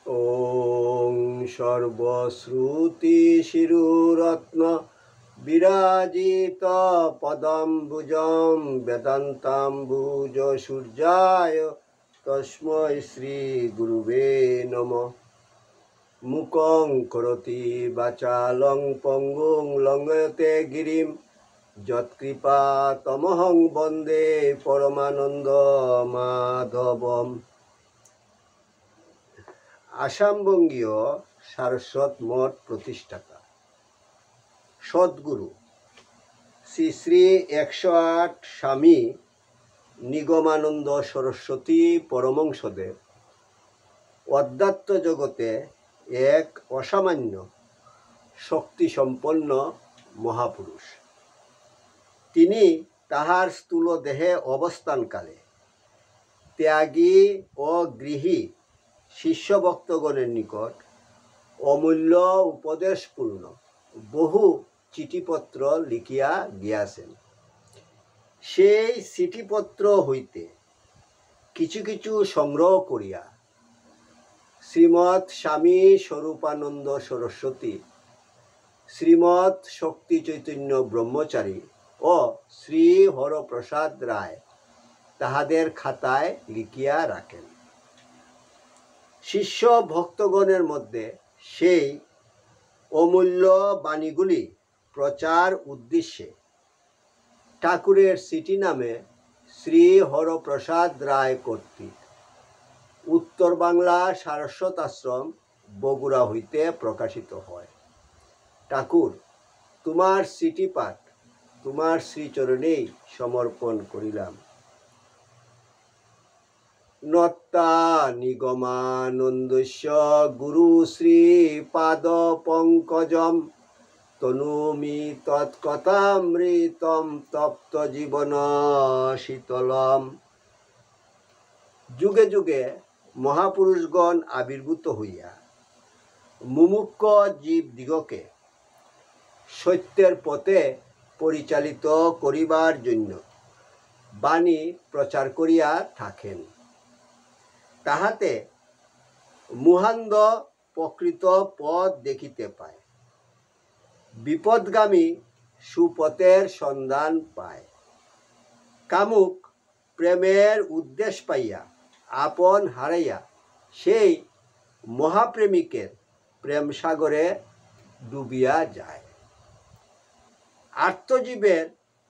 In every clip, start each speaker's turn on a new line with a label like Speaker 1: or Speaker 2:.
Speaker 1: ॐ सर्वश्रुतिशिरुरत्न विराजित पदाम्बुजं वेदान्ताम्बुजसूर्याय तस्मै श्रीगुरुवे नमः। मूकं करोति वाचालं पङ्गुं लङ्घयते गिरिं यत्कृपातमहं वन्दे परमानन्दमाधवम्। আসামবঙ্গীয় সারস্বত মঠ প্রতিষ্ঠাতা সদ্গুরু শ্রী শ্রী 108 স্বামী নিগমানন্দ সরস্বতী পরমহংসদেব অধ্যাত্ম জগতে এক অসামান্য শক্তিসম্পন্ন মহাপুরুষ। তিনি তাহার স্থূল দেহে অবস্থানকালে ত্যাগী ও গৃহী শিষ্য ভক্তগণের নিকট অমূল্য উপদেশপূর্ণ বহু চিঠিপত্র লিখিয়া গিয়াছেন। সেই চিঠিপত্র হইতে কিছু কিছু সংগ্রহ করিয়া শ্রীমৎ স্বামী স্বরূপানন্দ সরস্বতী, শ্রীমৎ শক্তি চৈতন্য ব্রহ্মচারী ও শ্রী হরপ্রসাদ রায় তাহাদের খাতায় লিখিয়া রাখেন। শিষ্য ভক্তগণের মধ্যে সেই অমূল্য বাণীগুলি প্রচার উদ্দেশ্যে ঠাকুরের চিঠি নামে শ্রী হরপ্রসাদ রায় কর্তৃক উত্তর বাংলা সারস্বত আশ্রম বগুড়া হইতে প্রকাশিত হয়। ঠাকুর, তোমার চিঠি পাঠ তোমার শ্রীচরণেই সমর্পণ করিলাম। নত্তা নিগমানন্দস্য গুরু শ্রী পাদ পঙ্কজম তনুমি তৎকথামৃতম তপ্ত জীবন শীতলম। যুগে যুগে মহাপুরুষগণ আবির্ভূত হইয়া মুমুক্ষ জীবদিগকে সত্যের পথে পরিচালিত করিবার জন্য বাণী প্রচার করিয়া থাকেন। তাহাতে মুহান্দ প্রকৃত পথ দেখিতে পায়, বিপদগামী সুপথের সন্ধান পায়। কামুক প্রেমের উদ্দেশ পাইয়া আপন হারাইয়া সেই মহাপ্রেমিকের প্রেম সাগরে ডুবিয়া যায়। আর্তজীবের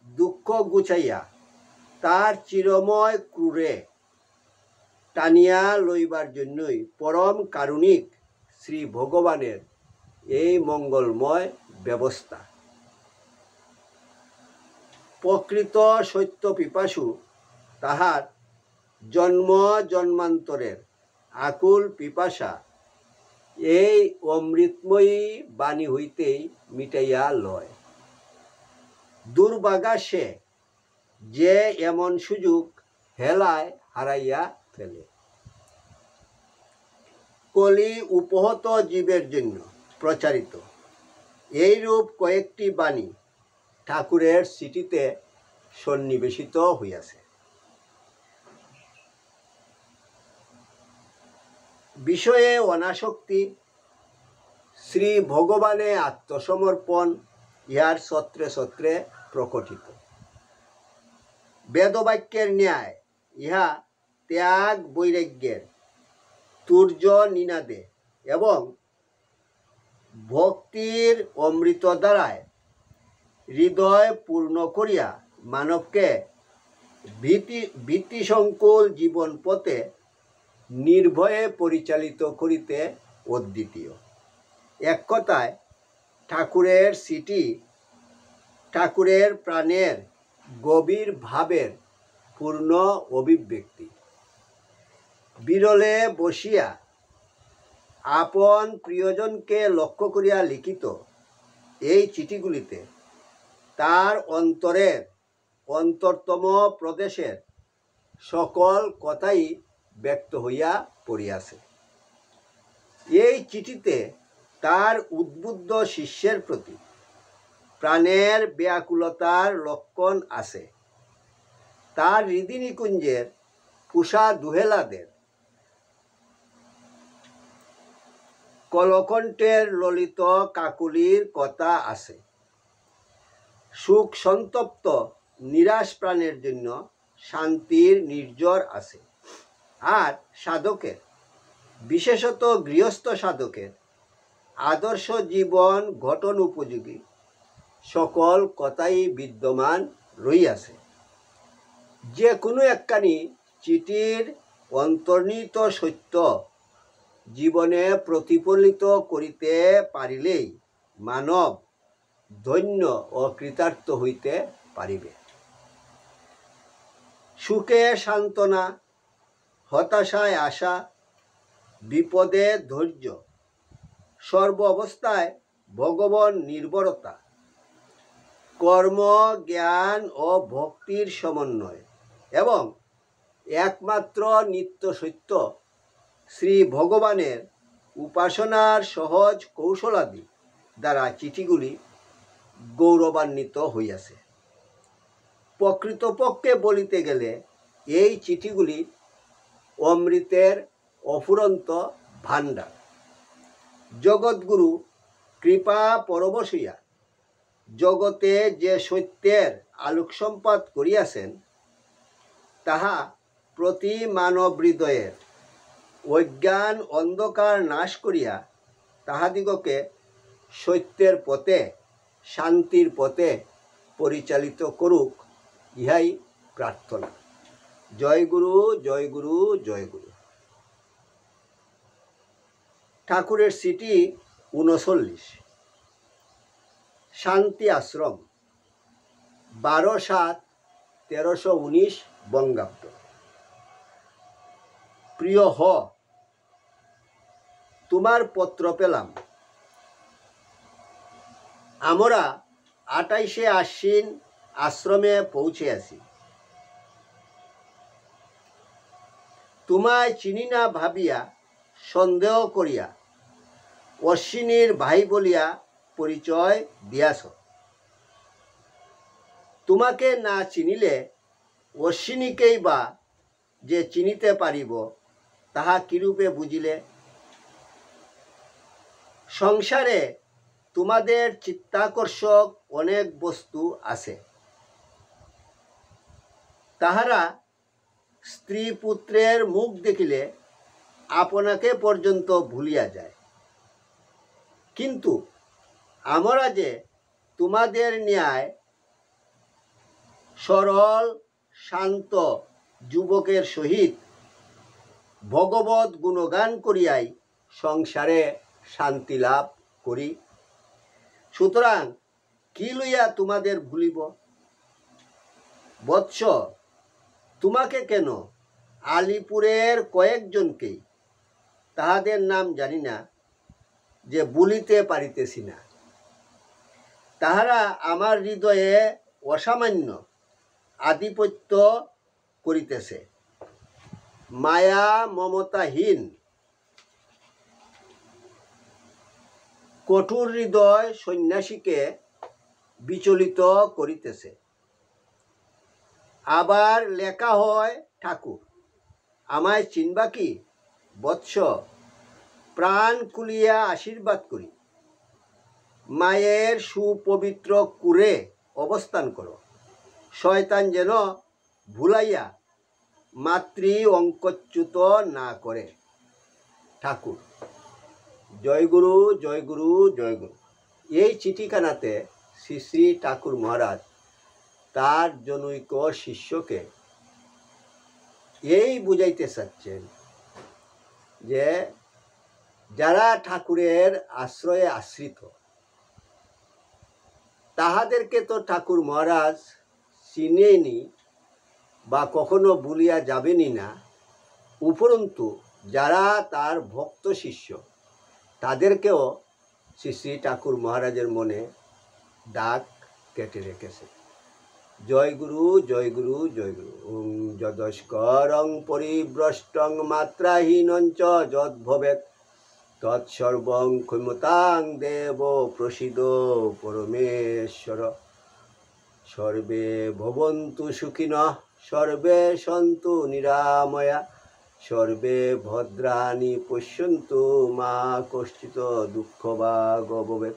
Speaker 1: দুঃখ গুছাইয়া তার চিরময় ক্রুরে টানিয়া লইবার জন্যই পরম কারুণিক শ্রী ভগবানের এই মঙ্গলময় ব্যবস্থা। প্রকৃত সত্য পিপাসু তাহার জন্ম জন্মান্তরের আকুল পিপাসা এই অমৃতময়ী বাণী হইতেই মিটাইয়া লয়। দুর্ভাগা সে যে এমন সুযোগ হেলায় হারাইয়া ফেলে। কলি উপহত জীবের জন্য প্রচারিত এইরূপ কয়েকটি বাণী ঠাকুরের চিঠিতে সন্নিবেশিত হইয়াছে। বিষয়ে অনাসক্তি, শ্রী ভগবানে আত্মসমর্পণ ইহার ছত্রে ছত্রে প্রকটিত। বেদবাক্যের ন্যায় ইহা ত্যাগ বৈরাগ্যের তুর্য নিনাদে এবং ভক্তির অমৃত দ্বারায় হৃদয় পূর্ণ করিয়া মানবকে ভীতিসংকুল জীবন পথে নির্ভয়ে পরিচালিত করিতে অদ্বিতীয়। এক কথায় ঠাকুরের চিঠি ঠাকুরের প্রাণের গভীর ভাবের পূর্ণ অভিব্যক্তি। বিরলে বসিয়া আপন প্রিয়জনকে লক্ষ্য করিয়া লিখিত এই চিঠিগুলিতে তার অন্তরের অন্তরতম প্রদেশের সকল কথাই ব্যক্ত হইয়া পড়িয়াছে। এই চিঠিতে তার উদ্বুদ্ধ শিষ্যের প্রতি প্রাণের ব্যাকুলতার লক্ষণ আছে। তার হৃদিনিকুঞ্জের পুষা দুহেলাদের কলকণ্ঠের ললিত কাকুলির কথা আছে। সুখ সন্তপ্ত নিরাশ প্রাণের জন্য শান্তির নির্ঝর আছে। আর সাধকের, বিশেষত গৃহস্থ সাধকের আদর্শ জীবন গঠন উপযোগী সকল কথাই বিদ্যমান রইয়াছে। যে কোনো একখানি চিঠির অন্তর্নিহিত সত্য জীবনে প্রতিফলিত করিতে পারিলেই মানব ধন্য ও কৃতার্থ হইতে পারিবে। সুখে সান্ত্বনা, হতাশায় আশা, বিপদে ধৈর্য, সর্ব অবস্থায় ভগবান নির্ভরতা, কর্ম, জ্ঞান ও ভক্তির সমন্বয় এবং একমাত্র নিত্য সত্য শ্রী ভগবানের উপাসনার সহজ কৌশলাদি দ্বারা চিঠিগুলি গৌরবান্বিত হইয়াছে। প্রকৃতপক্ষে বলিতে গেলে এই চিঠিগুলি অমৃতের অফুরন্ত ভাণ্ডার। জগৎগুরু কৃপা পরবশ হইয়া জগতে যে সত্যের আলোকসম্পাত করিয়াছেন, তাহা প্রতি মানব হৃদয়ের অজ্ঞান অন্ধকার নাশ করিয়া তাহাদিগকে সত্যের পথে, শান্তির পথে পরিচালিত করুক, ইহাই প্রার্থনা। জয় গুরু, জয় গুরু, জয় গুরু। ঠাকুরের চিঠি 39, শান্তি আশ্রম, 12/7/1319 বঙ্গাব্দ। প্রিয় হ, তোমার পত্র পেলাম। আমরা 28শে আশ্বিন আশ্রমে পৌঁছিয়াছি। তোমায় চিনি না ভাবিয়া সন্দেহ করিয়া অশ্বিনীর ভাই বলিয়া পরিচয় দিয়াছ। তোমাকে না চিনিলে অশ্বিনীকেই বা যে চিনিতে পারিব, তাহা কিরূপে বুঝিলে? সংসারে তোমাদের চিত্তাকর্ষক অনেক বস্তু আছে, তাহারা স্ত্রী পুত্রের মুখ দেখিলে আপনাকে পর্যন্ত ভুলিয়া যায়। কিন্তু আমরা যে তোমাদের ন্যায় সরল শান্ত যুবকের সহিত ভগবত গুণগান করিয়াই সংসারে শান্তি লাভ করি। সুতরাং কি লইয়া তোমাদের ভুলিব? বৎস, তোমাকে কেন, আলিপুরের কয়েকজনকেই, তাহাদের নাম জানি না, যে ভুলিতে পারিতেছি না। তাহারা আমার হৃদয়ে অসামান্য আধিপত্য করিতেছে। মায়া মমতাহীন কঠোর হৃদয় সন্ন্যাসীকে বিচলিত করিতেছে। আবার লেখা হয়, ঠাকুর আমায় চিনবা কি? বৎস, প্রাণ খুলিয়া আশীর্বাদ করি। মায়ের সুপবিত্র কুরে অবস্থান করো। শয়তান যেন ভুলাইয়া মাতৃ অঙ্কচ্যুত না করে। ঠাকুর। জয় গুরু, জয় গুরু, জয় গুরু। এই চিঠিখানাতে শ্রী শ্রী ঠাকুর মহারাজ তার জনৈক শিষ্যকে এই বুঝাইতে চাচ্ছেন যে যারা ঠাকুরের আশ্রয়ে আশ্রিত, তাহাদেরকে তো ঠাকুর মহারাজ চিনেনি বা কখনো ভুলিয়া যাবেনই না। উপরন্তু যারা তার ভক্ত শিষ্য, তাদেরকেও শ্রী শ্রী ঠাকুর মহারাজের মনে দাগ কেটে রেখেছে। জয় গুরু, জয় গুরু, জয় গুরু। ওং যদস্করং পরিভ্রষ্টং মাত্রাহীনঞ্চ যদ্ভবেৎ তৎসর্বং ক্ষমতাং দেব প্রসিদ পরমেশ্বর। সর্বে ভবন্তু সুখিনঃ, সর্বে সন্তু নিরাময়া, সর্বে ভদ্রাণি পশ্যন্তু মা কশ্চিৎ দুঃখভাগ্ ভবেৎ।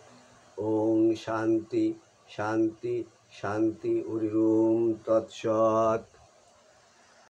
Speaker 1: ওং শান্তি শান্তি শান্তি। হরি ওম তৎসৎ।